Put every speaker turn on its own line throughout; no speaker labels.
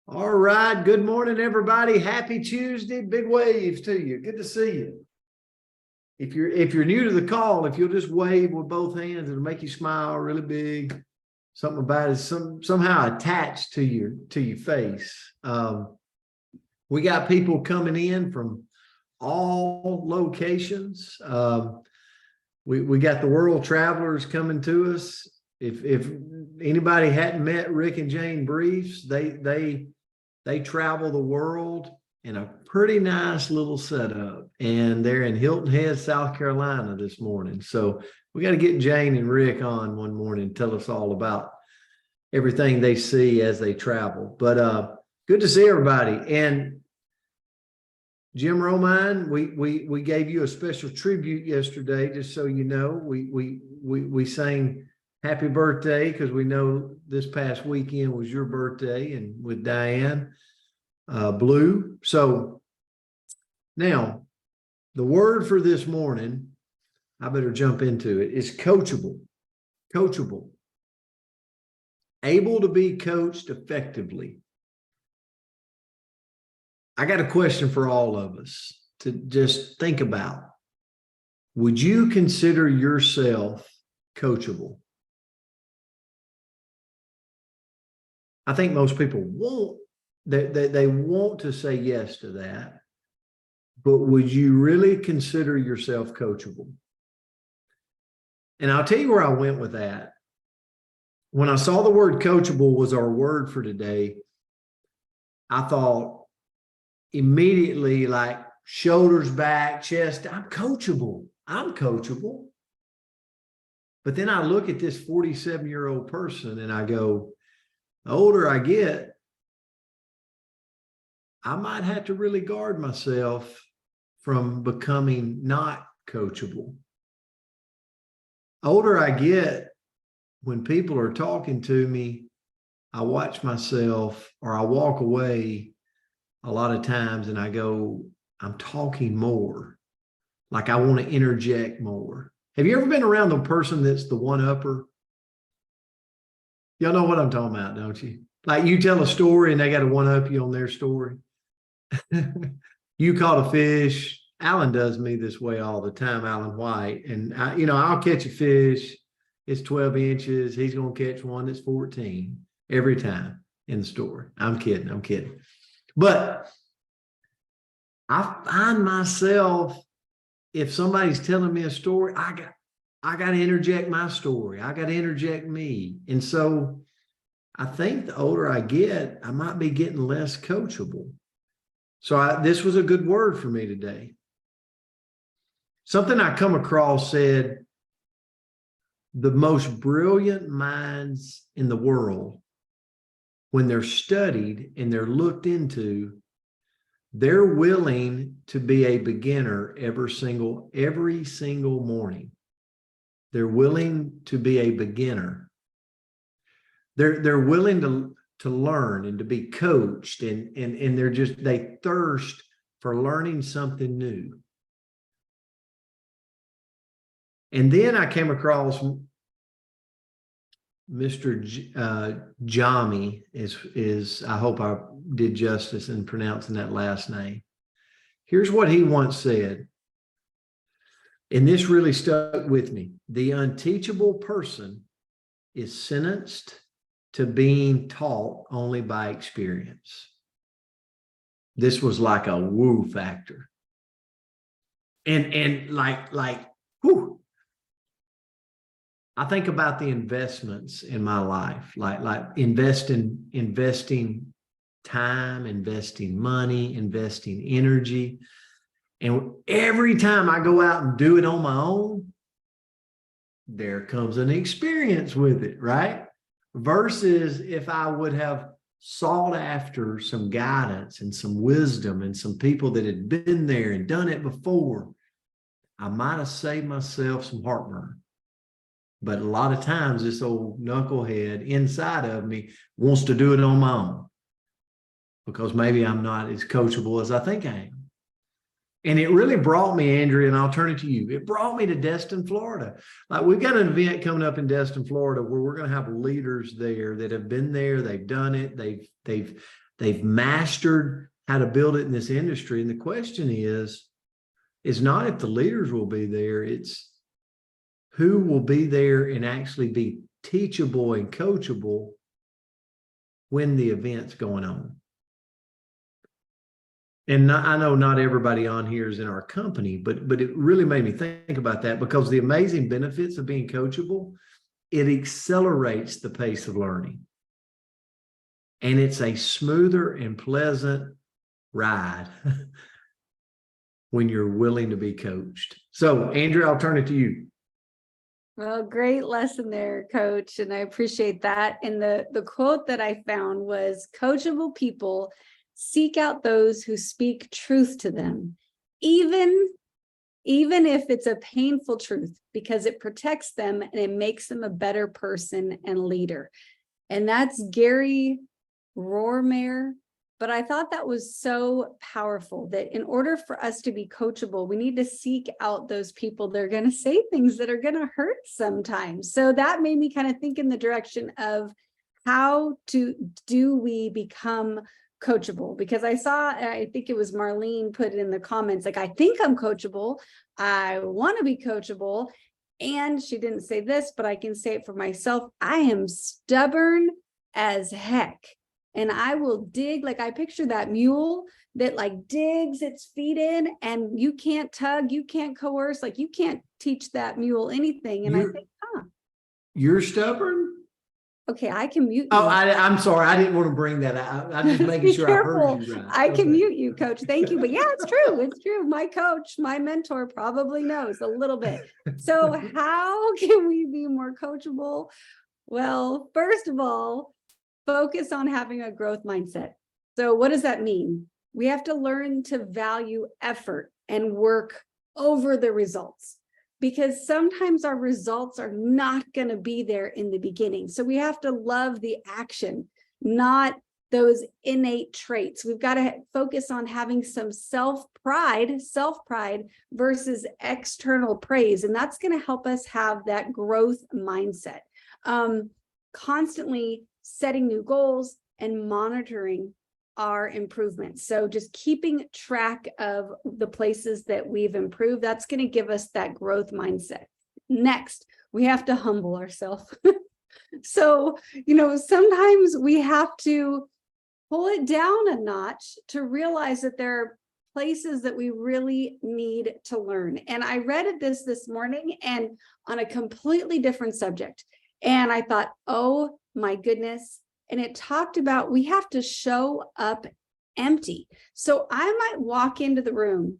All right. Good morning, everybody. Happy Tuesday. Big waves to you. Good to see you. If you're new to the call, if you'll just wave with both hands, it'll make you smile really big. Something about it somehow attached to your face. We got people coming in from all locations. We got the world travelers coming to us. If anybody hadn't met Rick and Jane Briefs, they travel the world in a pretty nice little setup, and they're in Hilton Head, South Carolina this morning. So we got to get Jane and Rick on one morning and tell us all about everything they see as they travel. But good to see everybody. And Jim Romine, we gave you a special tribute yesterday, just so you know. We sang happy birthday because we know this past weekend was your birthday, and with Diane Blue. So now the word for this morning, I better jump into it, is coachable. Coachable. Able to be coached effectively. I got a question for all of us to just think about. Would you consider yourself coachable? I think most people won't. They want to say yes to that. But would you really consider yourself coachable? And I'll tell you where I went with that. When I saw the word coachable was our word for today, I thought immediately, like, shoulders back, chest. I'm coachable. I'm coachable. But then I look at this 47-year-old person and I go, the older I get, I might have to really guard myself from becoming not coachable. Older I get, when people are talking to me, I watch myself, or I walk away a lot of times and I go, I'm talking more. Like I want to interject more. Have you ever been around the person that's the one-upper? Y'all know what I'm talking about, don't you? Like you tell a story and they got to one-up you on their story. You caught a fish. Alan does me this way all the time, Alan White. And I'll catch a fish. It's 12 inches. He's going to catch one that's 14 every time in the story. I'm kidding. But I find myself, if somebody's telling me a story, I got to interject my story. I got to interject me. And so I think the older I get, I might be getting less coachable. So this was a good word for me today. Something I come across said, the most brilliant minds in the world, when they're studied and they're looked into, they're willing to be a beginner every single morning. They're willing to be a beginner. They're willing to learn and to be coached, and they thirst for learning something new. And then I came across Mr. Jami, is I hope I did justice in pronouncing that last name. Here's what he once said, and this really stuck with me. The unteachable person is sentenced to being taught only by experience. This was like a woo factor. And like, whoo. I think about the investments in my life, like investing time, investing money, investing energy. And every time I go out and do it on my own, there comes an experience with it, right? Versus if I would have sought after some guidance and some wisdom and some people that had been there and done it before, I might have saved myself some heartburn. But a lot of times this old knucklehead inside of me wants to do it on my own because maybe I'm not as coachable as I think I am. And it really brought me, Andrea, and I'll turn it to you. It brought me to Destin, Florida. Like, we've got an event coming up in Destin, Florida, where we're going to have leaders there that have been there. They've done it. They've They've mastered how to build it in this industry. And the question is not if the leaders will be there, it's who will be there and actually be teachable and coachable when the event's going on. And I know not everybody on here is in our company, but it really made me think about that, because the amazing benefits of being coachable, it accelerates the pace of learning. And it's a smoother and pleasant ride when you're willing to be coached. So, Andrea, I'll turn it to you.
Well, great lesson there, Coach. And I appreciate that. And the quote that I found was, coachable people seek out those who speak truth to them, even if it's a painful truth, because it protects them and it makes them a better person and leader. And that's Gary Rohrmeyer. But I thought that was so powerful, that in order for us to be coachable, we need to seek out those people that are going to say things that are going to hurt sometimes. So that made me kind of think in the direction of how do we become coachable? Because I think it was Marlene put in the comments, like, I think I'm coachable. I want to be coachable. And she didn't say this, but I can say it for myself. I am stubborn as heck. And I will dig, like I picture that mule that like digs its feet in, and you can't tug, you can't coerce, like you can't teach that mule anything. And I think,
you're stubborn?
Okay, I can mute you.
Oh, I'm sorry. I didn't want to bring that out. I'm just making sure
careful.
I heard you right.
I can mute you, Coach. Thank you. But yeah, it's true. It's true. My coach, my mentor probably knows a little bit. So how can we be more coachable? Well, first of all, focus on having a growth mindset. So what does that mean? We have to learn to value effort and work over the results, because sometimes our results are not going to be there in the beginning. So we have to love the action, not those innate traits. We've got to focus on having some self-pride versus external praise. And that's going to help us have that growth mindset. Constantly setting new goals and monitoring our improvements. So just keeping track of the places that we've improved, that's going to give us that growth mindset. Next, we have to humble ourselves. So, sometimes we have to pull it down a notch to realize that there are places that we really need to learn. And I read this morning and on a completely different subject. And I thought, oh my goodness. And it talked about we have to show up empty. So I might walk into the room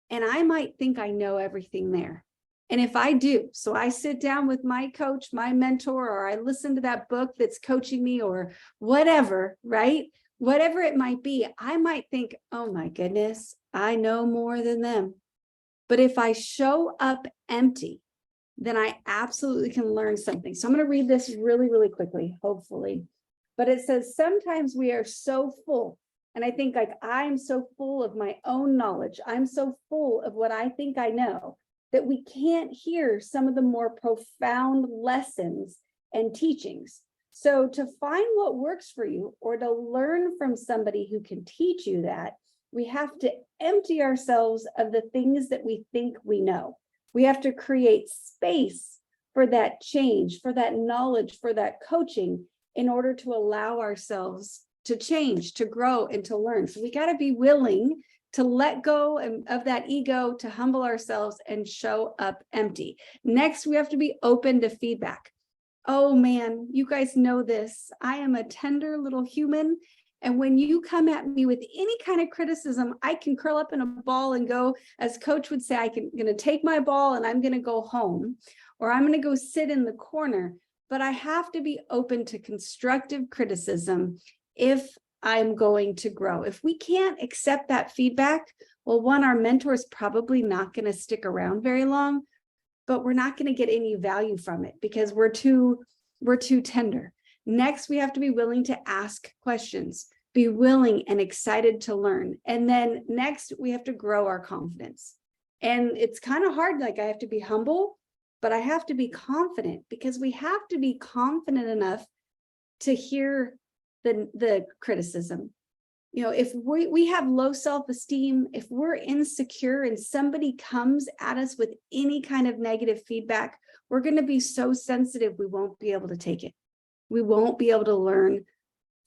and I might think I know everything there. And if I do, so I sit down with my coach, my mentor, or I listen to that book that's coaching me or whatever, right? Whatever it might be, I might think, oh my goodness, I know more than them. But if I show up empty, then I absolutely can learn something. So I'm going to read this really, really quickly, hopefully. But it says, sometimes we are so full. And I think like, I'm so full of my own knowledge. I'm so full of what I think I know that we can't hear some of the more profound lessons and teachings. So to find what works for you or to learn from somebody who can teach you that, we have to empty ourselves of the things that we think we know. We have to create space for that change, for that knowledge, for that coaching in order to allow ourselves to change, to grow, and to learn. So we got to be willing to let go of that ego, to humble ourselves and show up empty. Next, we have to be open to feedback. Oh man, you guys know this. I am a tender little human. And when you come at me with any kind of criticism, I can curl up in a ball and go, as Coach would say, I'm going to take my ball and I'm going to go home, or I'm going to go sit in the corner. But I have to be open to constructive criticism if I'm going to grow. If we can't accept that feedback, well, one, our mentor is probably not going to stick around very long, but we're not going to get any value from it because we're too tender. Next, we have to be willing to ask questions, be willing and excited to learn. And then next, we have to grow our confidence. And it's kind of hard, like I have to be humble, but I have to be confident, because we have to be confident enough to hear the criticism. if we have low self-esteem, if we're insecure and somebody comes at us with any kind of negative feedback, we're going to be so sensitive, we won't be able to take it. We won't be able to learn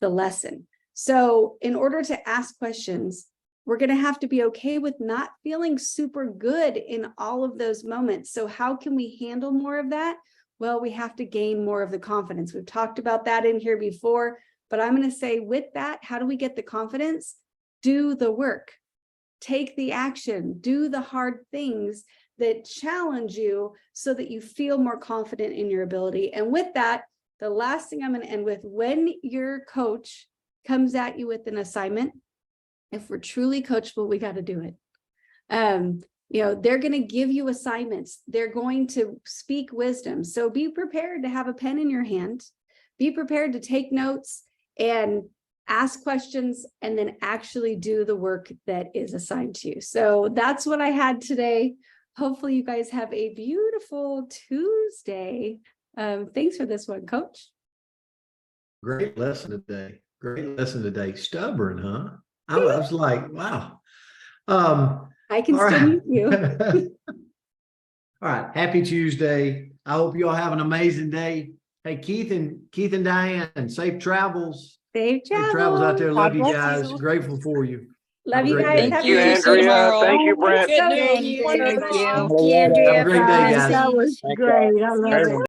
the lesson. So in order to ask questions, we're going to have to be okay with not feeling super good in all of those moments. So how can we handle more of that? Well, we have to gain more of the confidence. We've talked about that in here before, but I'm going to say with that, how do we get the confidence? Do the work, take the action, do the hard things that challenge you so that you feel more confident in your ability. And with that, the last thing I'm going to end with, when your coach comes at you with an assignment, if we're truly coachable, we got to do it. They're going to give you assignments. They're going to speak wisdom. So be prepared to have a pen in your hand, be prepared to take notes and ask questions, and then actually do the work that is assigned to you. So that's what I had today. Hopefully you guys have a beautiful Tuesday. Thanks for this one, Coach.
Great lesson today. Great lesson today. Stubborn, huh? I was like, wow.
I can
all
still
right.
meet you.
All right. Happy Tuesday. I hope you all have an amazing day. Hey, Keith and Diane, safe travels.
Safe
Safe travels out there. Love
God
you
bless
guys.
you.
Grateful for you.
Love
Have a
you
great
guys.
day.
Thank
Happy
you,
Tuesday.
Andrea.
Thank you, Brent.
Good
Thank
news.
you.
Thank you.
Good.
Have a great day,
Bye.
guys.
That was great. I love it.